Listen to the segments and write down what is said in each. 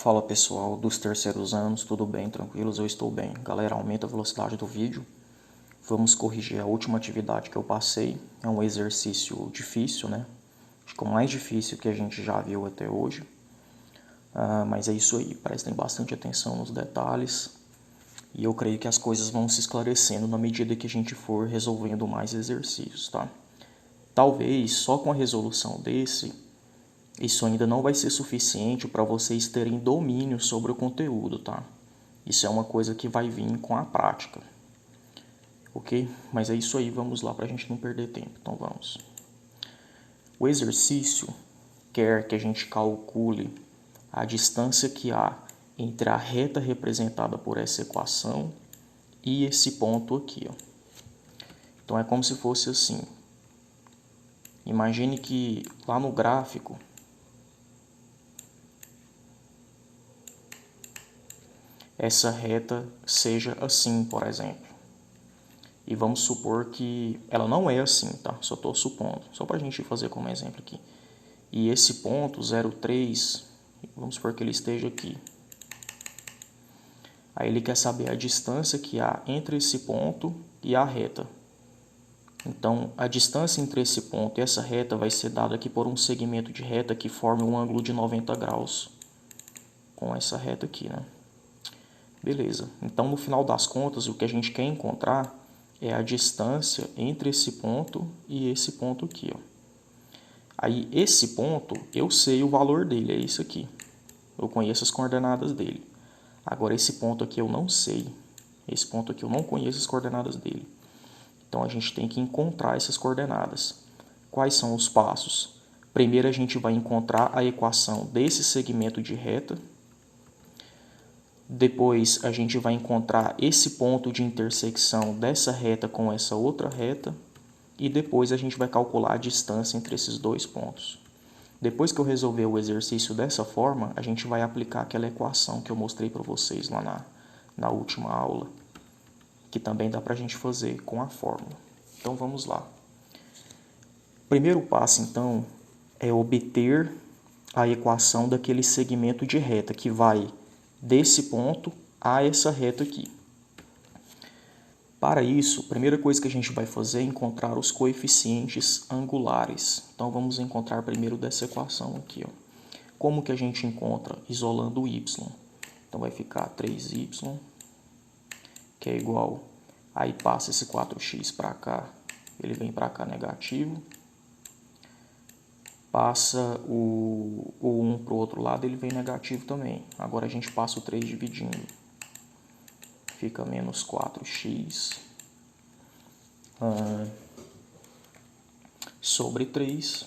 Fala pessoal dos terceiros anos, tudo bem? Tranquilos? Eu estou bem. Galera, aumenta a velocidade do vídeo. Vamos corrigir a última atividade que eu passei. É um exercício difícil, né? Acho que é o mais difícil que a gente já viu até hoje. Mas é isso aí, prestem bastante atenção nos detalhes. E eu creio que as coisas vão se esclarecendo na medida que a gente for resolvendo mais exercícios, tá? Talvez só com a resolução desse isso ainda não vai ser suficiente para vocês terem domínio sobre o conteúdo, tá? Isso é uma coisa que vai vir com a prática, ok? Mas é isso aí, vamos lá para a gente não perder tempo, então vamos. O exercício quer que a gente calcule a distância que há entre a reta representada por essa equação e esse ponto aqui, ó. Então é como se fosse assim. Imagine que lá no gráfico essa reta seja assim, por exemplo. E vamos supor que ela não é assim, tá? Só estou supondo, só para a gente fazer como exemplo aqui. E esse ponto 0,3, vamos supor que ele esteja aqui. Aí ele quer saber a distância que há entre esse ponto e a reta. Então, a distância entre esse ponto e essa reta vai ser dada aqui por um segmento de reta que forma um ângulo de 90 graus com essa reta aqui, né? Beleza. Então, no final das contas, o que a gente quer encontrar é a distância entre esse ponto e esse ponto aqui, ó. Aí, esse ponto, eu sei o valor dele, é isso aqui. Eu conheço as coordenadas dele. Agora, esse ponto aqui eu não sei. Esse ponto aqui eu não conheço as coordenadas dele. Então, a gente tem que encontrar essas coordenadas. Quais são os passos? Primeiro, a gente vai encontrar a equação desse segmento de reta. Depois, a gente vai encontrar esse ponto de intersecção dessa reta com essa outra reta. E depois, a gente vai calcular a distância entre esses dois pontos. Depois que eu resolver o exercício dessa forma, a gente vai aplicar aquela equação que eu mostrei para vocês lá na última aula, que também dá para a gente fazer com a fórmula. Então, vamos lá. O primeiro passo, então, é obter a equação daquele segmento de reta, que vai desse ponto a essa reta aqui. Para isso, a primeira coisa que a gente vai fazer é encontrar os coeficientes angulares. Então, vamos encontrar primeiro dessa equação aqui, ó. Como que a gente encontra? Isolando o y. Então, vai ficar 3y, que é igual... Aí, passa esse 4x para cá, ele vem para cá negativo. Passa o 1 para o outro lado, ele vem negativo também. Agora, a gente passa o 3 dividindo. Fica menos 4x sobre 3,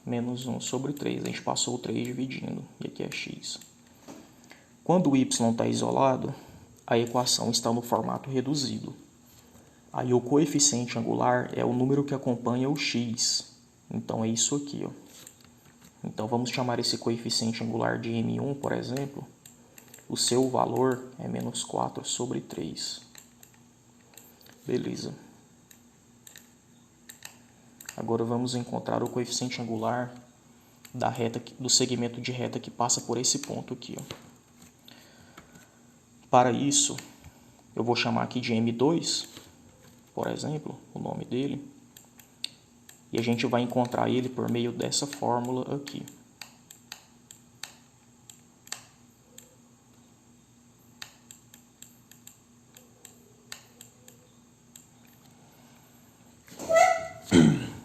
menos 1 sobre 3. A gente passou o 3 dividindo, e aqui é x. Quando o y está isolado, a equação está no formato reduzido. Aí o coeficiente angular é o número que acompanha o x. Então é isso aqui, ó. Então vamos chamar esse coeficiente angular de M1, por exemplo. O seu valor é menos 4 sobre 3. Beleza. Agora vamos encontrar o coeficiente angular da reta, do segmento de reta que passa por esse ponto aqui, ó. Para isso, eu vou chamar aqui de M2, por exemplo, o nome dele. E a gente vai encontrar ele por meio dessa fórmula aqui.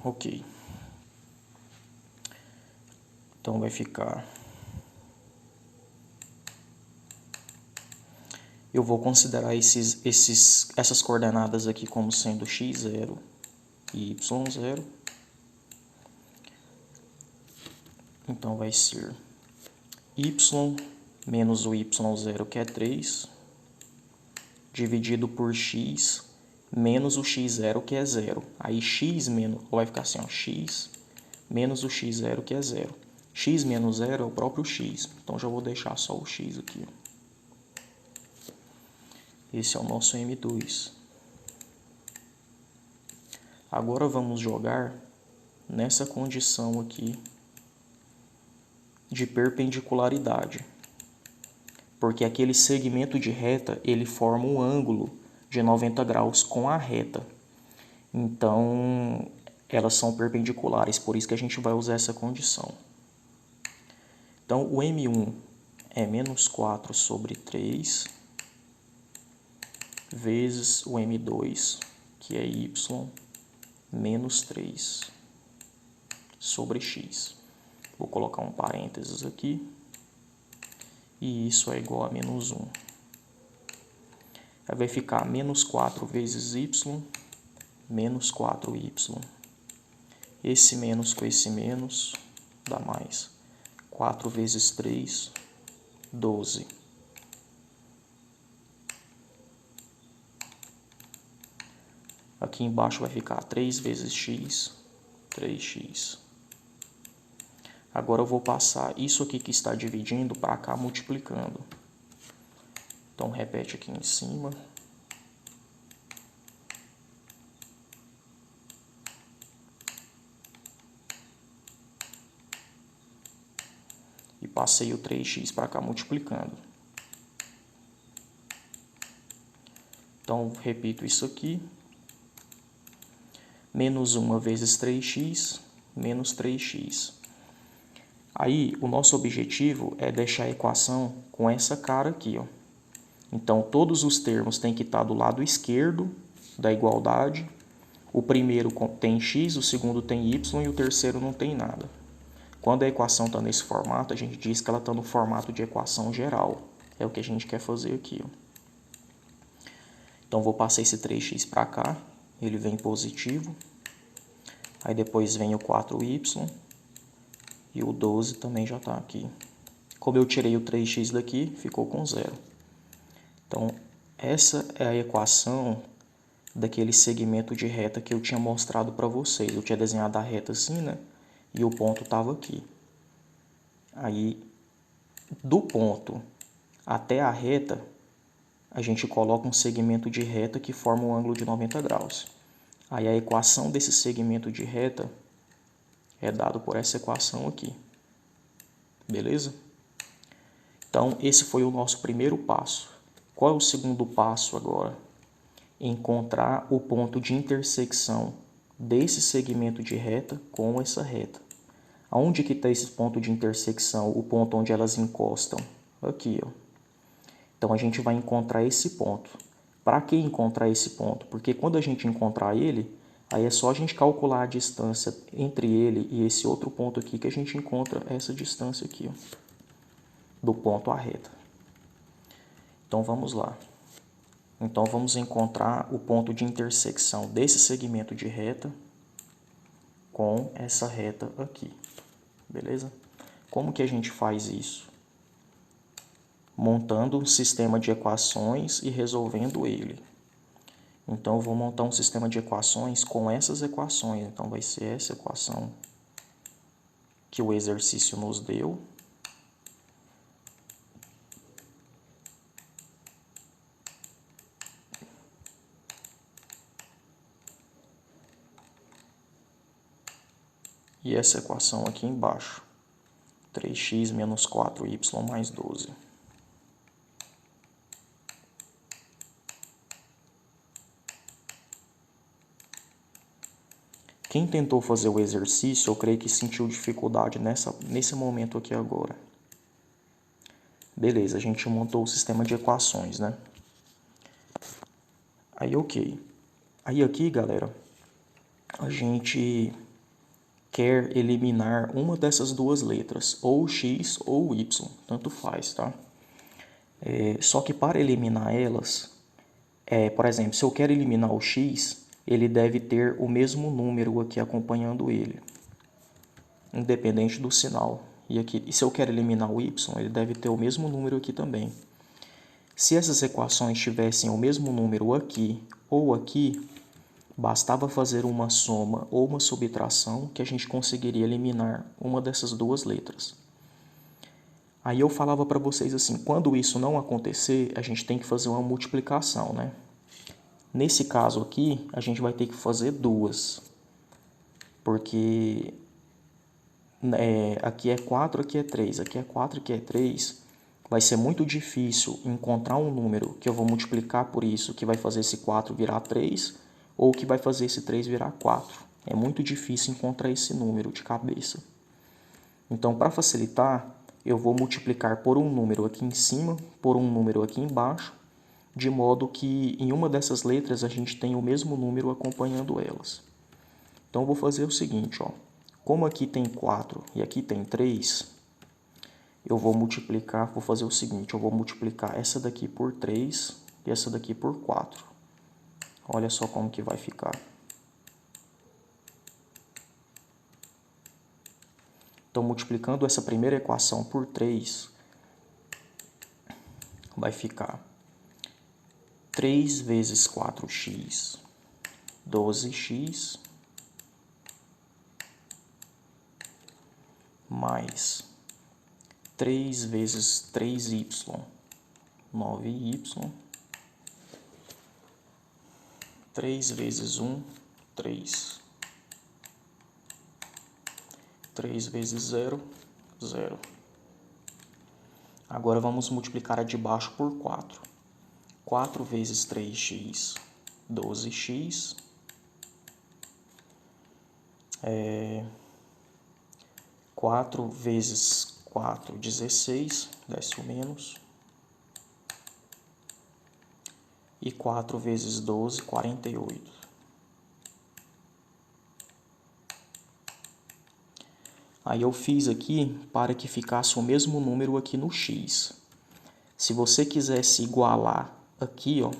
Ok. Então vai ficar... Eu vou considerar essas coordenadas aqui como sendo x0 e y0. Então vai ser y menos o y0, que é 3, dividido por x menos o x0, que é 0. Aí x menos... vai ficar assim, ó, x menos o x0, que é 0. X menos 0 é o próprio x. Então já vou deixar só o x aqui, ó. Esse é o nosso M2. Agora vamos jogar nessa condição aqui de perpendicularidade, porque aquele segmento de reta ele forma um ângulo de 90 graus com a reta. Então, elas são perpendiculares, por isso que a gente vai usar essa condição. Então, o M1 é menos 4 sobre 3 vezes o M2, que é Y, menos 3 sobre X. Vou colocar um parênteses aqui. E isso é igual a menos 1. Aí vai ficar menos 4 vezes Y, menos 4Y. Esse menos com esse menos dá mais. 4 vezes 3, 12. Aqui embaixo vai ficar 3 vezes x, 3x. Agora eu vou passar isso aqui que está dividindo para cá multiplicando. Então repete aqui em cima. E passei o 3x para cá multiplicando. Então repito isso aqui. Menos 1 vezes 3x, menos 3x. Aí, o nosso objetivo é deixar a equação com essa cara aqui, ó. Então, todos os termos têm que estar do lado esquerdo da igualdade. O primeiro tem x, o segundo tem y e o terceiro não tem nada. Quando a equação está nesse formato, a gente diz que ela está no formato de equação geral. É o que a gente quer fazer aqui, ó. Então, vou passar esse 3x para cá. Ele vem positivo. Aí depois vem o 4y. E o 12 também já está aqui. Como eu tirei o 3x daqui, ficou com 0. Então, essa é a equação daquele segmento de reta que eu tinha mostrado para vocês. Eu tinha desenhado a reta assim, né? E o ponto estava aqui. Aí, do ponto até a reta, a gente coloca um segmento de reta que forma um ângulo de 90 graus. Aí a equação desse segmento de reta é dado por essa equação aqui. Beleza? Então, esse foi o nosso primeiro passo. Qual é o segundo passo agora? Encontrar o ponto de intersecção desse segmento de reta com essa reta. Aonde que está esse ponto de intersecção? O ponto onde elas encostam? Aqui, ó. Então, a gente vai encontrar esse ponto. Para que encontrar esse ponto? Porque quando a gente encontrar ele, aí é só a gente calcular a distância entre ele e esse outro ponto aqui que a gente encontra essa distância aqui, ó, do ponto à reta. Então vamos lá. Então vamos encontrar o ponto de intersecção desse segmento de reta com essa reta aqui. Beleza? Como que a gente faz isso? Montando um sistema de equações e resolvendo ele. Então, eu vou montar um sistema de equações com essas equações. Então, vai ser essa equação que o exercício nos deu. E essa equação aqui embaixo. 3x menos 4y mais 12. Quem tentou fazer o exercício, eu creio que sentiu dificuldade nesse momento aqui agora. Beleza, a gente montou o sistema de equações, né? Aí, ok. Aí aqui, galera, a gente quer eliminar uma dessas duas letras, ou x ou y, tanto faz, tá? Só que para eliminar elas, por exemplo, se eu quero eliminar o x, ele deve ter o mesmo número aqui acompanhando ele, independente do sinal. E se eu quero eliminar o y, ele deve ter o mesmo número aqui também. Se essas equações tivessem o mesmo número aqui ou aqui, bastava fazer uma soma ou uma subtração que a gente conseguiria eliminar uma dessas duas letras. Aí eu falava para vocês assim, quando isso não acontecer, a gente tem que fazer uma multiplicação, né? Nesse caso aqui, a gente vai ter que fazer duas, porque aqui é 4, aqui é 3, aqui é 4, aqui é 3, vai ser muito difícil encontrar um número que eu vou multiplicar por isso, que vai fazer esse 4 virar 3, ou que vai fazer esse 3 virar 4. É muito difícil encontrar esse número de cabeça. Então, para facilitar, eu vou multiplicar por um número aqui em cima, por um número aqui embaixo, de modo que em uma dessas letras a gente tem o mesmo número acompanhando elas. Então, eu vou fazer o seguinte, ó. Como aqui tem 4 e aqui tem 3, eu vou multiplicar, vou fazer o seguinte, eu vou multiplicar essa daqui por 3 e essa daqui por 4. Olha só como que vai ficar. Então, multiplicando essa primeira equação por 3, vai ficar 3 vezes 4x, 12x, mais 3 vezes 3y, 9y, 3 vezes 1, 3. 3 vezes 0, 0. Agora vamos multiplicar a de baixo por 4. 4 vezes 3x, 12x. 4 vezes 4, 16, desce o menos. E 4 vezes 12, 48. Aí eu fiz aqui para que ficasse o mesmo número aqui no x. Se você quisesse igualar aqui, ó,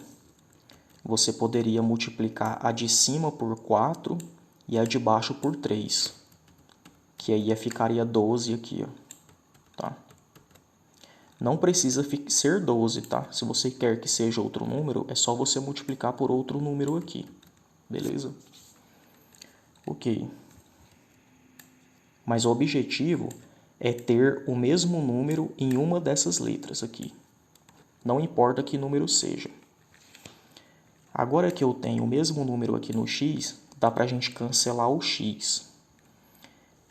você poderia multiplicar a de cima por 4 e a de baixo por 3. Que aí ficaria 12 aqui, ó, tá? Não precisa ser 12, tá? Se você quer que seja outro número, é só você multiplicar por outro número aqui, beleza? Ok. Mas o objetivo é ter o mesmo número em uma dessas letras aqui. Não importa que número seja. Agora que eu tenho o mesmo número aqui no x, dá para a gente cancelar o x.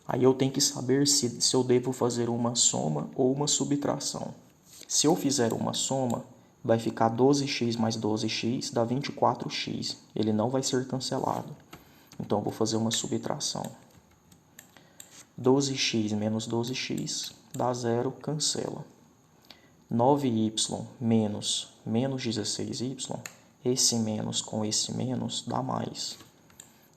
Aí eu tenho que saber se eu devo fazer uma soma ou uma subtração. Se eu fizer uma soma, vai ficar 12x mais 12x dá 24x. Ele não vai ser cancelado. Então, eu vou fazer uma subtração. 12x menos 12x dá 0, cancela. 9y menos 16y, esse menos com esse menos dá mais.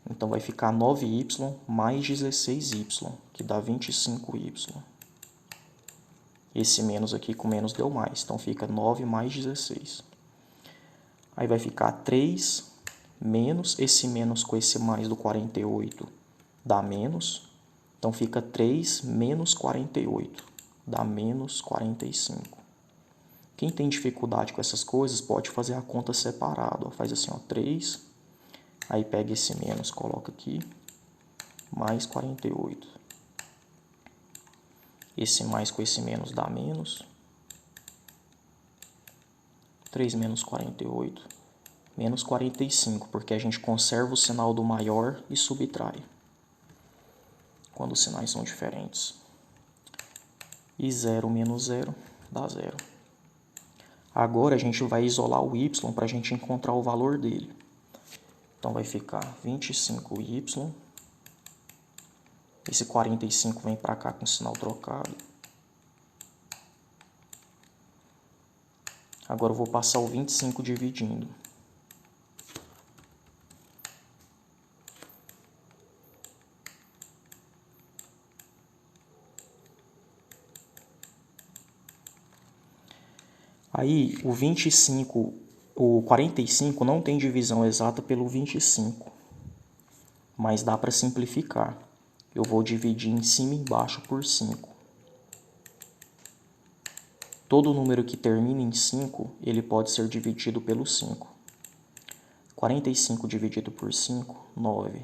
Então, vai ficar 9y mais 16y, que dá 25y. Esse menos aqui com menos deu mais, então fica 9 mais 16. Aí vai ficar 3 menos, esse menos com esse mais do 48 dá menos. Então fica 3 menos 48, dá menos 45. Quem tem dificuldade com essas coisas pode fazer a conta separada. Faz assim, ó, 3, aí pega esse menos, coloca aqui, mais 48. Esse mais com esse menos dá menos. 3 menos 48, menos 45, porque a gente conserva o sinal do maior e subtrai, quando os sinais são diferentes. E 0 menos 0 dá 0. Agora a gente vai isolar o y para a gente encontrar o valor dele. Então vai ficar 25y. Esse 45 vem para cá com o sinal trocado. Agora eu vou passar o 25 dividindo. Aí o 45 não tem divisão exata pelo 25, mas dá para simplificar. Eu vou dividir em cima e embaixo por 5. Todo número que termina em 5, ele pode ser dividido pelo 5. 45 dividido por 5, 9.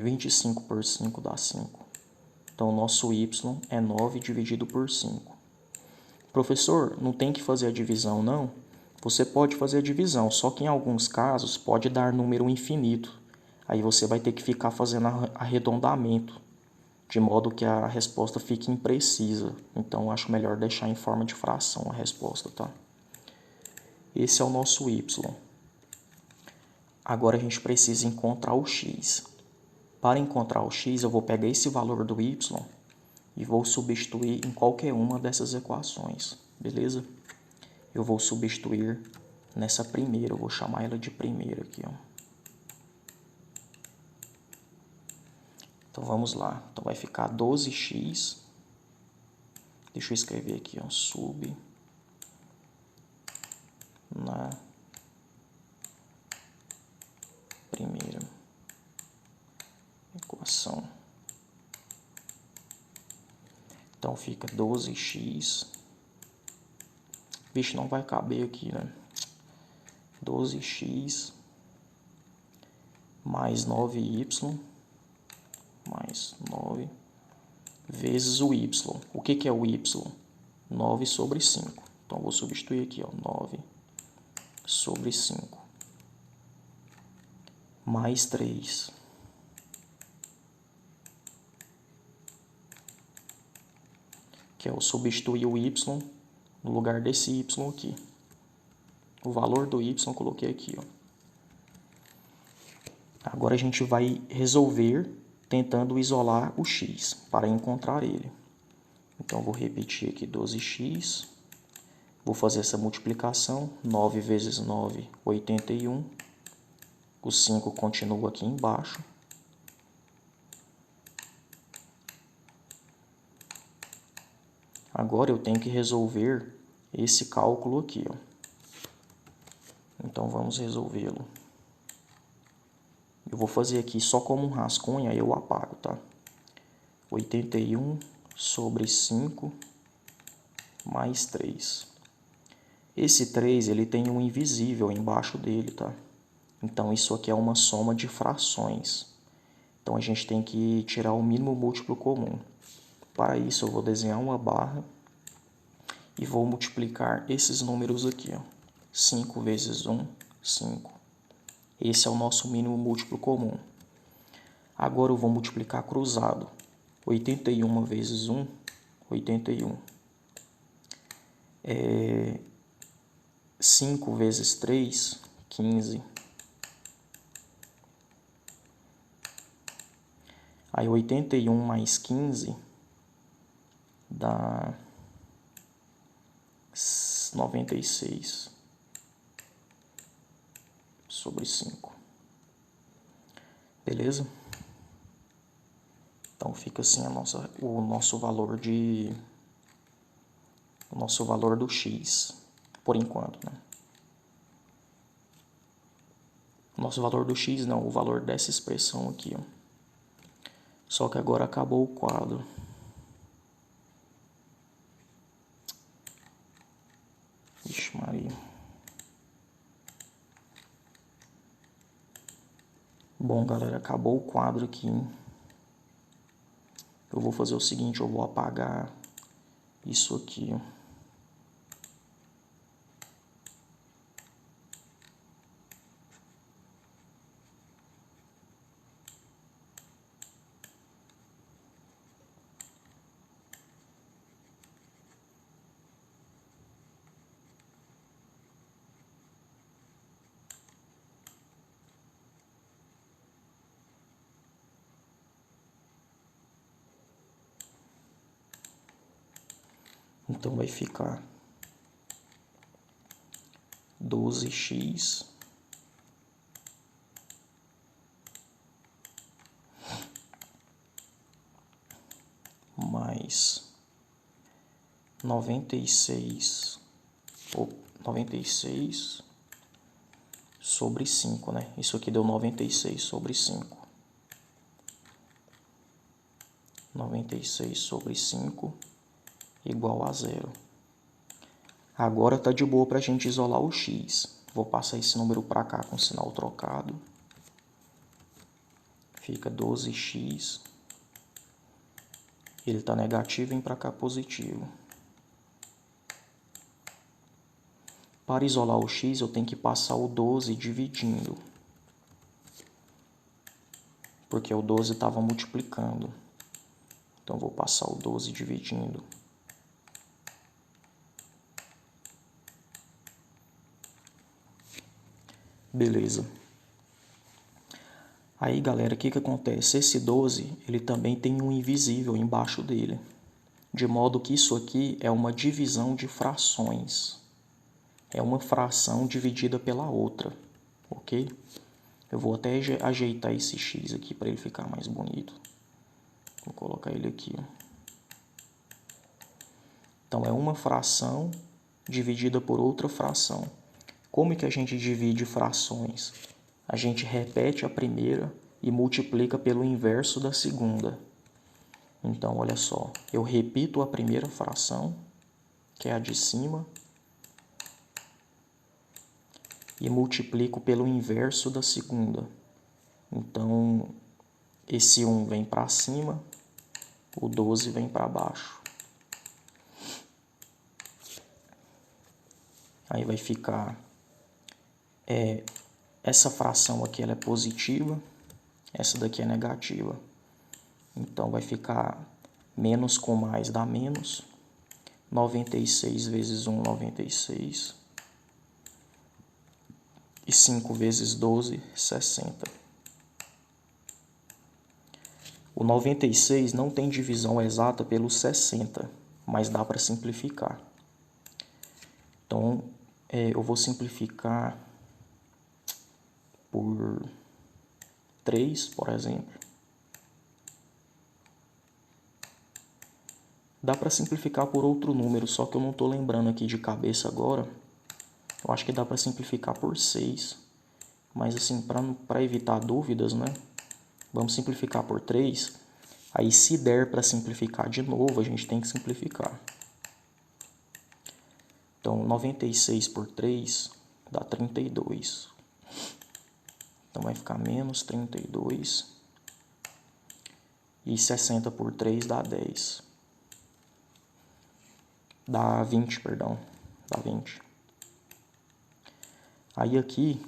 25 por 5 dá 5. Então, o nosso y é 9 dividido por 5. Professor, não tem que fazer a divisão, não? Você pode fazer a divisão, só que em alguns casos pode dar número infinito. Aí você vai ter que ficar fazendo arredondamento. de modo que a resposta fique imprecisa. Então, acho melhor deixar em forma de fração a resposta, tá? Esse é o nosso y. Agora a gente precisa encontrar o x. Para encontrar o x, eu vou pegar esse valor do y e vou substituir em qualquer uma dessas equações, beleza? Eu vou substituir nessa primeira, eu vou chamar ela de primeira aqui, ó. Então vamos lá. Então vai ficar 12x. Deixa eu escrever aqui, ó, sub na primeira equação. Então fica 12x. Vixe, não vai caber aqui, né? 12x mais 9y mais 9 vezes o y. O que é o y? 9 sobre 5. Então, eu vou substituir aqui, ó, 9 sobre 5. Mais 3. Que é eu substituir o y no lugar desse y aqui. O valor do y eu coloquei aqui, ó. Agora a gente vai resolver tentando isolar o x para encontrar ele. Então, eu vou repetir aqui 12x. Vou fazer essa multiplicação. 9 vezes 9, 81. O 5 continua aqui embaixo. Agora eu tenho que resolver esse cálculo aqui, ó. Então, vamos resolvê-lo. Eu vou fazer aqui só como um rascunho, aí eu apago, tá? 81 sobre 5 mais 3. Esse 3, ele tem um invisível embaixo dele, tá? Então, isso aqui é uma soma de frações. Então, a gente tem que tirar o mínimo múltiplo comum. Para isso, eu vou desenhar uma barra e vou multiplicar esses números aqui, ó. 5 vezes 1, 5. Esse é o nosso mínimo múltiplo comum. Agora eu vou multiplicar cruzado. 81 vezes 1, 81. 5 vezes 3, 15. Aí 81 mais 15 dá 96 sobre 5. Beleza? Então fica assim o nosso valor do x, por enquanto, né? O nosso valor do x não, o valor dessa expressão aqui, ó. Só que agora acabou o quadro. Ixi, Maria. Bom, galera, acabou o quadro aqui. Eu vou fazer o seguinte, eu vou apagar isso aqui, ó. Então vai ficar 12x mais 96 sobre 5, né? Isso aqui deu 96 sobre 5. 96 sobre 5 igual a 0. Agora tá de boa para a gente isolar o x. Vou passar esse número para cá com sinal trocado. Fica 12x. Ele tá negativo, vem para cá positivo. Para isolar o x, eu tenho que passar o 12 dividindo. Porque o 12 estava multiplicando. Então, vou passar o 12 dividindo. Beleza. Aí, galera, o que que acontece? Esse 12, ele também tem um invisível embaixo dele. De modo que isso aqui é uma divisão de frações. É uma fração dividida pela outra, ok? Eu vou até ajeitar esse x aqui para ele ficar mais bonito. Vou colocar ele aqui, ó. Então, é uma fração dividida por outra fração. Como é que a gente divide frações? A gente repete a primeira e multiplica pelo inverso da segunda. Então, olha só, eu repito a primeira fração, que é a de cima, e multiplico pelo inverso da segunda. Então, esse 1 vem para cima, o 12 vem para baixo. Aí vai ficar, essa fração aqui ela é positiva, essa daqui é negativa. Então, vai ficar menos com mais dá menos. 96 vezes 1, 96. E 5 vezes 12, 60. O 96 não tem divisão exata pelo 60, mas dá para simplificar. Então, eu vou simplificar por 3, por exemplo. Dá para simplificar por outro número, só que eu não estou lembrando aqui de cabeça agora. Eu acho que dá para simplificar por 6. Mas assim, para evitar dúvidas, né? Vamos simplificar por 3. Aí, se der para simplificar de novo, a gente tem que simplificar. Então, 96 por 3 dá 32. Então, vai ficar menos 32. E 60 por 3 dá 10. Dá 20, perdão. Dá 20. Aí, aqui,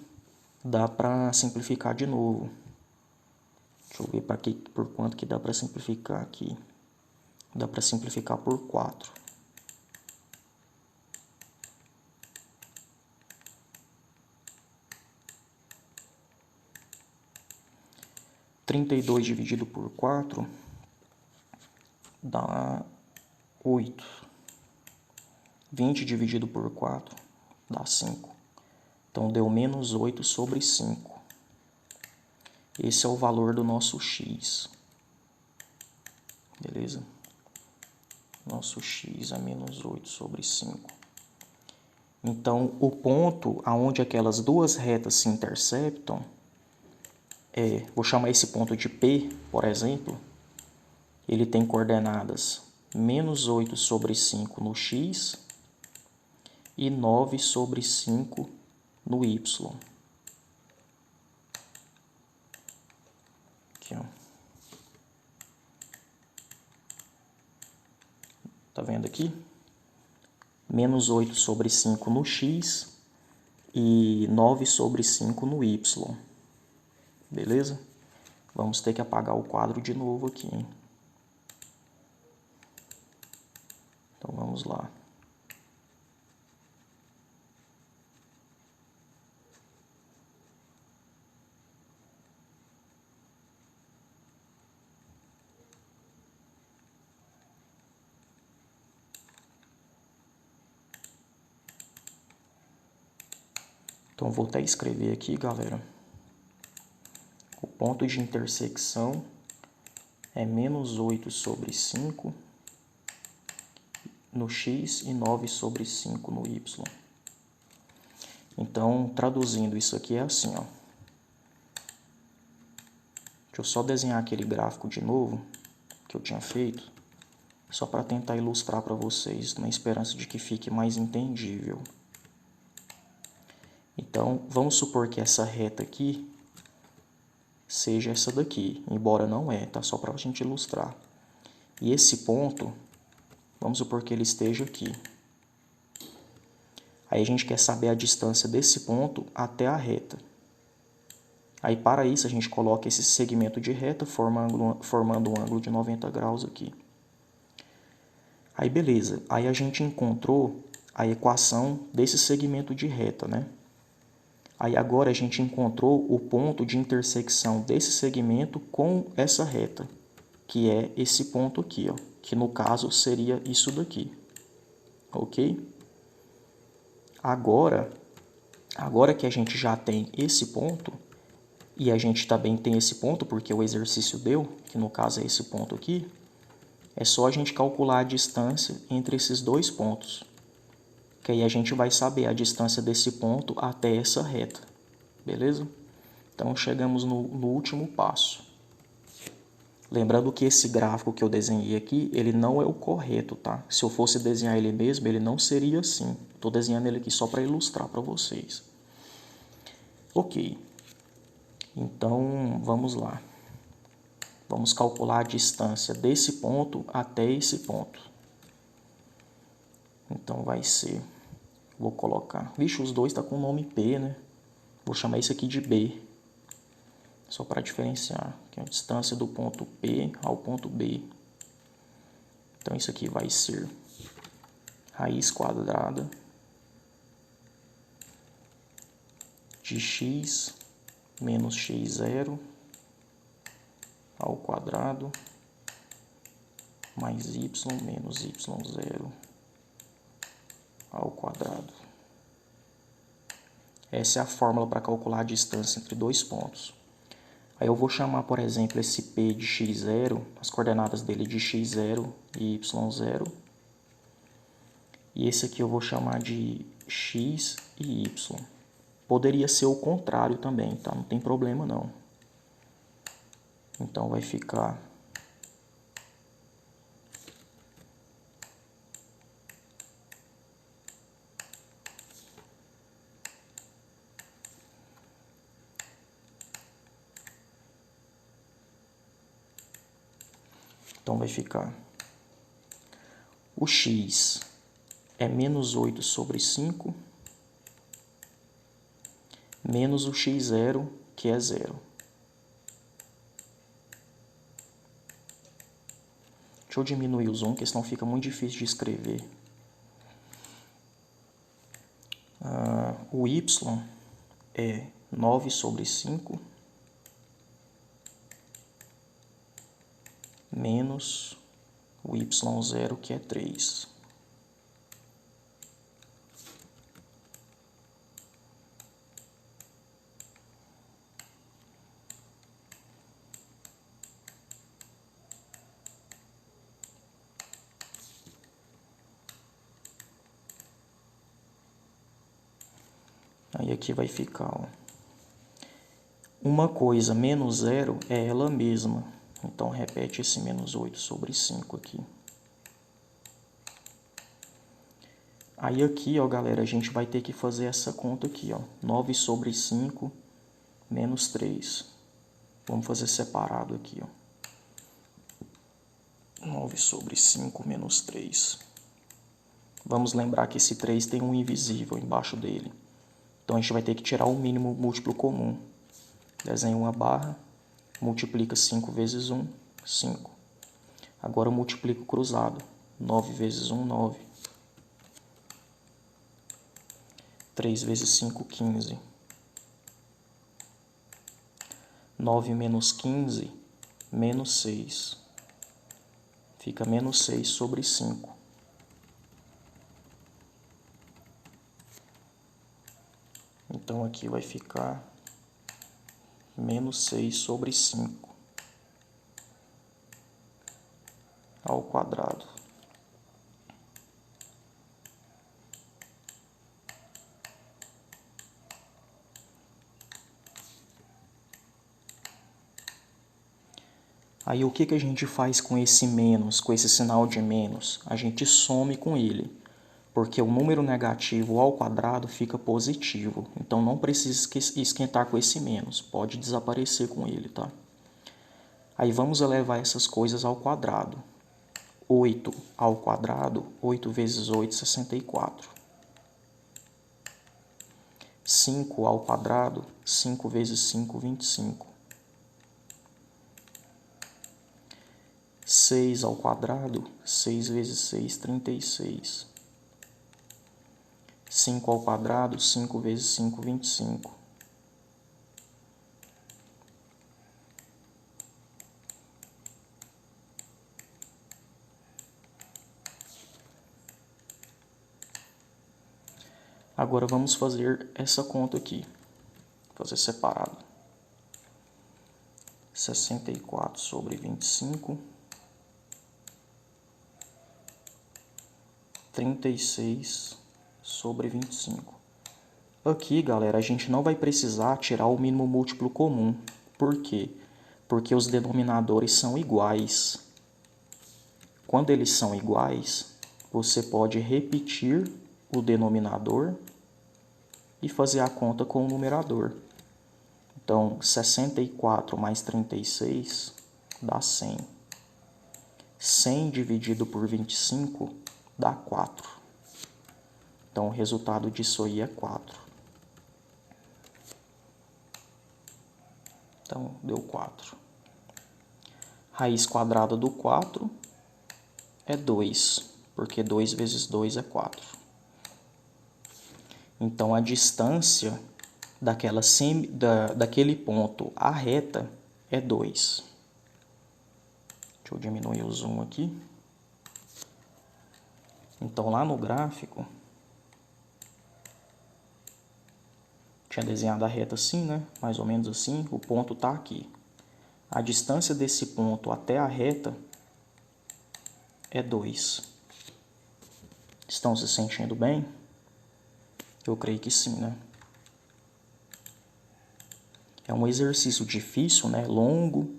dá para simplificar de novo. Deixa eu ver por quanto que dá para simplificar aqui. Dá para simplificar por 4. Trinta e dois dividido por 4 dá 8. 20 dividido por 4 dá 5. Então, deu menos 8 sobre 5. Esse é o valor do nosso x. Beleza? Nosso x é menos 8 sobre 5. Então, o ponto aonde aquelas duas retas se interceptam, vou chamar esse ponto de P, por exemplo, ele tem coordenadas menos 8 sobre 5 no x e 9 sobre 5 no y. Aqui, ó. Tá vendo aqui? Menos 8 sobre 5 no x e 9 sobre 5 no y. Beleza? Vamos ter que apagar o quadro de novo aqui, hein? Então, vamos lá. Então, vou até escrever aqui, galera. O ponto de intersecção é menos 8 sobre 5 no x e 9 sobre 5 no y. Então, traduzindo isso aqui é assim, ó. Deixa eu só desenhar aquele gráfico de novo que eu tinha feito, só para tentar ilustrar para vocês, na esperança de que fique mais entendível. Então, vamos supor que essa reta aqui seja essa daqui, embora não é, tá? Só para a gente ilustrar. E esse ponto, vamos supor que ele esteja aqui. Aí a gente quer saber a distância desse ponto até a reta. Aí para isso a gente coloca esse segmento de reta formando um ângulo de 90 graus aqui. Aí beleza, aí a gente encontrou a equação desse segmento de reta, né? Aí agora a gente encontrou o ponto de intersecção desse segmento com essa reta, que é esse ponto aqui, ó, que no caso seria isso daqui, ok? Agora que a gente já tem esse ponto, e a gente também tem esse ponto porque o exercício deu, que no caso é esse ponto aqui, é só a gente calcular a distância entre esses dois pontos, que aí a gente vai saber a distância desse ponto até essa reta, beleza? Então chegamos no último passo. Lembrando que esse gráfico que eu desenhei aqui, ele não é o correto, tá? Se eu fosse desenhar ele mesmo, ele não seria assim. Estou desenhando ele aqui só para ilustrar para vocês. Ok, então vamos lá. Vamos calcular a distância desse ponto até esse ponto. Então vai ser, vou colocar, vixe, os dois tá com o nome P, né? Vou chamar isso aqui de B, só para diferenciar, que é a distância do ponto P ao ponto B. Então isso aqui vai ser raiz quadrada de x menos x0 ao quadrado mais y menos y0 ao quadrado. Essa é a fórmula para calcular a distância entre dois pontos. Aí eu vou chamar, por exemplo, esse P de x0, as coordenadas dele de x0 e y0. E esse aqui eu vou chamar de x e y. Poderia ser o contrário também, tá? Não tem problema não. Então vai ficar o x é menos 8 sobre 5, menos o x0, que é 0. Deixa eu diminuir o zoom, porque senão fica muito difícil de escrever. O y é 9 sobre 5, menos o y0, que é 3. Aí aqui vai ficar, ó, uma coisa menos 0 é ela mesma. Então repete esse menos 8 sobre 5 aqui. Aí aqui, ó, galera, a gente vai ter que fazer essa conta aqui, ó. 9 sobre 5 menos 3. Vamos fazer separado aqui, ó. 9 sobre 5 menos 3. Vamos lembrar que esse 3 tem um invisível embaixo dele. Então a gente vai ter que tirar o mínimo múltiplo comum. Desenha uma barra, multiplica 5 vezes 1, 5. Agora eu multiplico cruzado. 9 vezes 1, 9. 3 vezes 5, 15. 9 menos 15, menos 6. Fica menos 6 sobre 5. Então aqui vai ficar menos 6 sobre 5 ao quadrado. Aí o que a gente faz com esse menos, com esse sinal de menos? A gente some com ele, porque o número negativo ao quadrado fica positivo. Então não precisa esquentar com esse menos, pode desaparecer com ele, tá? Aí vamos elevar essas coisas ao quadrado. 8 ao quadrado, 8 vezes 8, 64. 5 ao quadrado, 5 vezes 5, 25. 6 ao quadrado, 6 vezes 6, 36. 5 ao quadrado, 5 vezes 5, 25. Agora vamos fazer essa conta aqui, fazer separado. 64 sobre 25, 36 sobre 25. Aqui, galera, a gente não vai precisar tirar o mínimo múltiplo comum. Por quê? Porque os denominadores são iguais. Quando eles são iguais, você pode repetir o denominador e fazer a conta com o numerador. Então, 64 mais 36 dá 100. 100 dividido por 25 dá 4. Então, o resultado disso aí é 4. Então, deu 4. Raiz quadrada do 4 é 2, porque 2 vezes 2 é 4. Então, a distância daquele ponto à reta é 2. Deixa eu diminuir o zoom aqui. Então, lá no gráfico, tinha desenhado a reta assim, né? Mais ou menos assim, o ponto está aqui. A distância desse ponto até a reta é 2. Estão se sentindo bem? Eu creio que sim, né? É um exercício difícil, né? Longo,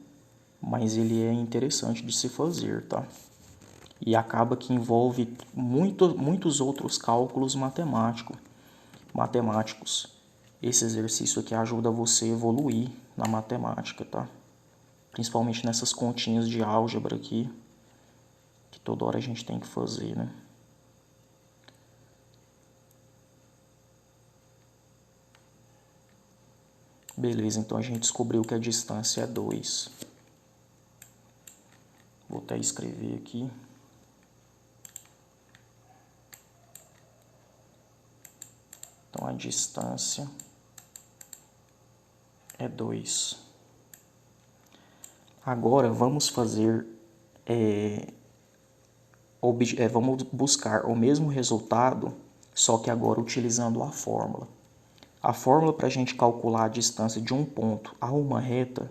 mas ele é interessante de se fazer, tá? E acaba que envolve muitos outros cálculos matemáticos. Esse exercício aqui ajuda você a evoluir na matemática, tá? Principalmente nessas continhas de álgebra aqui, que toda hora a gente tem que fazer, né? Beleza, então a gente descobriu que a distância é 2. Vou até escrever aqui. Então a distância é 2. Agora vamos fazer, vamos buscar o mesmo resultado, só que agora utilizando a fórmula. A fórmula para a gente calcular a distância de um ponto a uma reta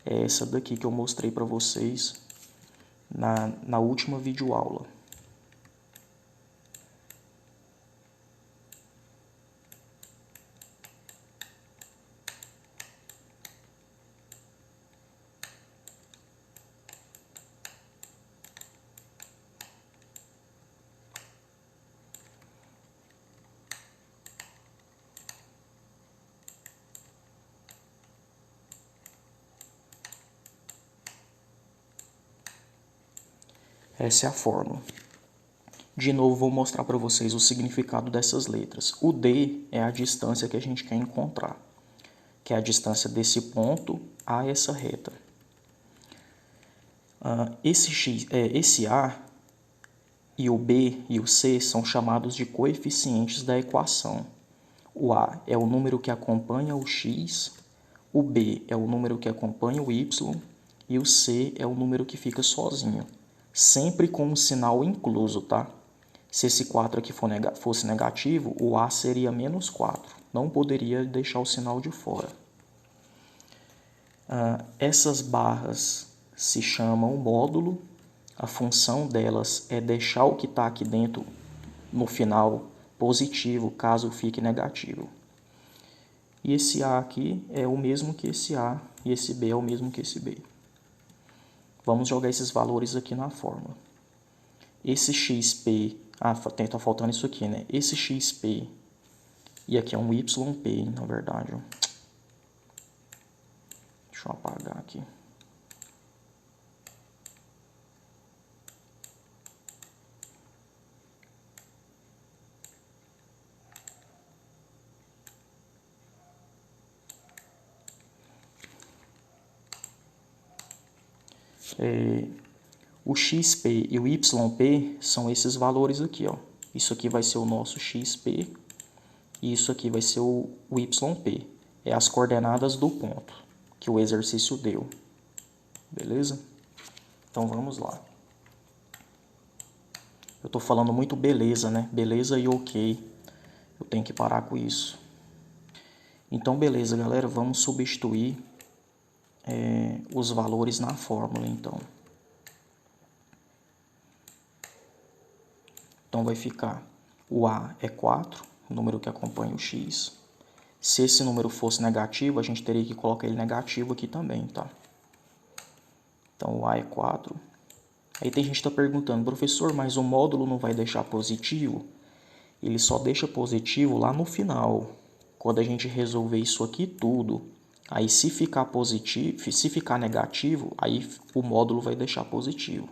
é essa daqui que eu mostrei para vocês na última videoaula. Essa é a fórmula. De novo, vou mostrar para vocês o significado dessas letras. O D é a distância que a gente quer encontrar, que é a distância desse ponto a essa reta. Esse A e o B e o C são chamados de coeficientes da equação. O A é o número que acompanha o x, o B é o número que acompanha o y e o C é o número que fica sozinho. Sempre com um sinal incluso, tá? Se esse 4 aqui fosse negativo, o A seria menos 4. Não poderia deixar o sinal de fora. Essas barras se chamam módulo. A função delas é deixar o que está aqui dentro no final positivo, caso fique negativo. E esse A aqui é o mesmo que esse A e esse B é o mesmo que esse B. Vamos jogar esses valores aqui na fórmula. Esse XP, tá faltando isso aqui, né? Esse XP, e aqui é um YP, na verdade. Deixa eu apagar aqui. O XP e o YP são esses valores aqui, ó. Isso aqui vai ser o nosso XP e isso aqui vai ser o YP. É as coordenadas do ponto que o exercício deu. Beleza? Então vamos lá. Eu tô falando muito beleza, né? Beleza e ok. Eu tenho que parar com isso. Então beleza, galera. Vamos substituir os valores na fórmula, então. Então vai ficar o A é 4, o número que acompanha o X. Se esse número fosse negativo, a gente teria que colocar ele negativo aqui também, tá? Então o A é 4. Aí tem gente que está perguntando, professor, mas o módulo não vai deixar positivo? Ele só deixa positivo lá no final, quando a gente resolver isso aqui tudo. Aí se ficar positivo, se ficar negativo, aí o módulo vai deixar positivo.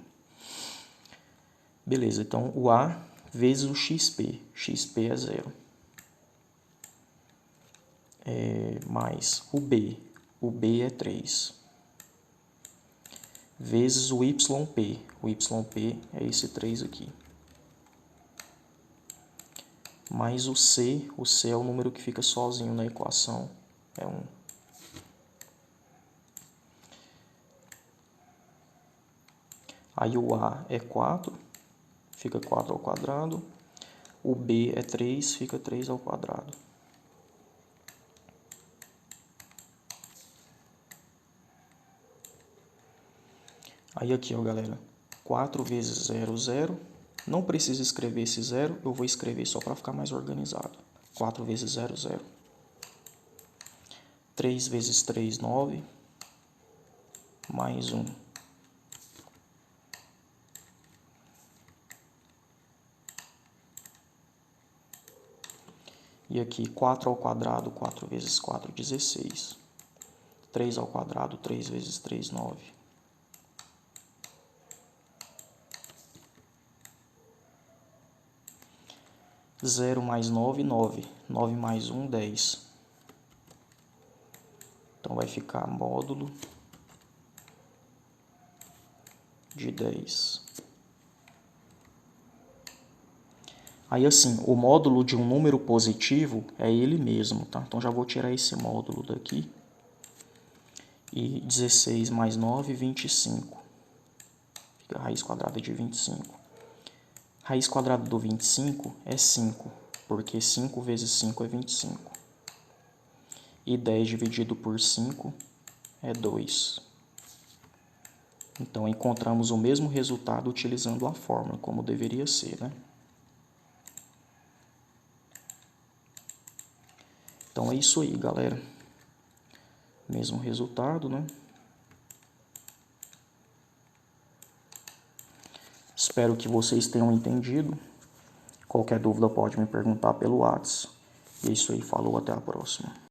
Beleza, então o A vezes o XP. XP é 0. Mais o B. O B é 3. Vezes o YP. O YP é esse 3 aqui. Mais o C é o número que fica sozinho na equação. É 1. Aí o A é 4, fica 4 ao quadrado. O B é 3, fica 3 ao quadrado. Aí aqui, ó, galera, 4 vezes 0, 0. Não precisa escrever esse 0, eu vou escrever só para ficar mais organizado. 4 vezes 0, 0. 3 vezes 3, 9. Mais 1. E aqui, 4 ao quadrado, 4 vezes 4, 16. 3 ao quadrado, 3 vezes 3, 9. Zero mais 9, 9. 9 mais 1, 10. Então vai ficar módulo de 10. Aí assim, o módulo de um número positivo é ele mesmo, tá? Então já vou tirar esse módulo daqui. E 16 mais 9, 25. Fica a raiz quadrada de 25. Raiz quadrada do 25 é 5, porque 5 vezes 5 é 25. E 10 dividido por 5 é 2. Então encontramos o mesmo resultado utilizando a fórmula, como deveria ser, né? Então é isso aí, galera. Mesmo resultado, né? Espero que vocês tenham entendido. Qualquer dúvida pode me perguntar pelo WhatsApp. E é isso aí, falou, até a próxima.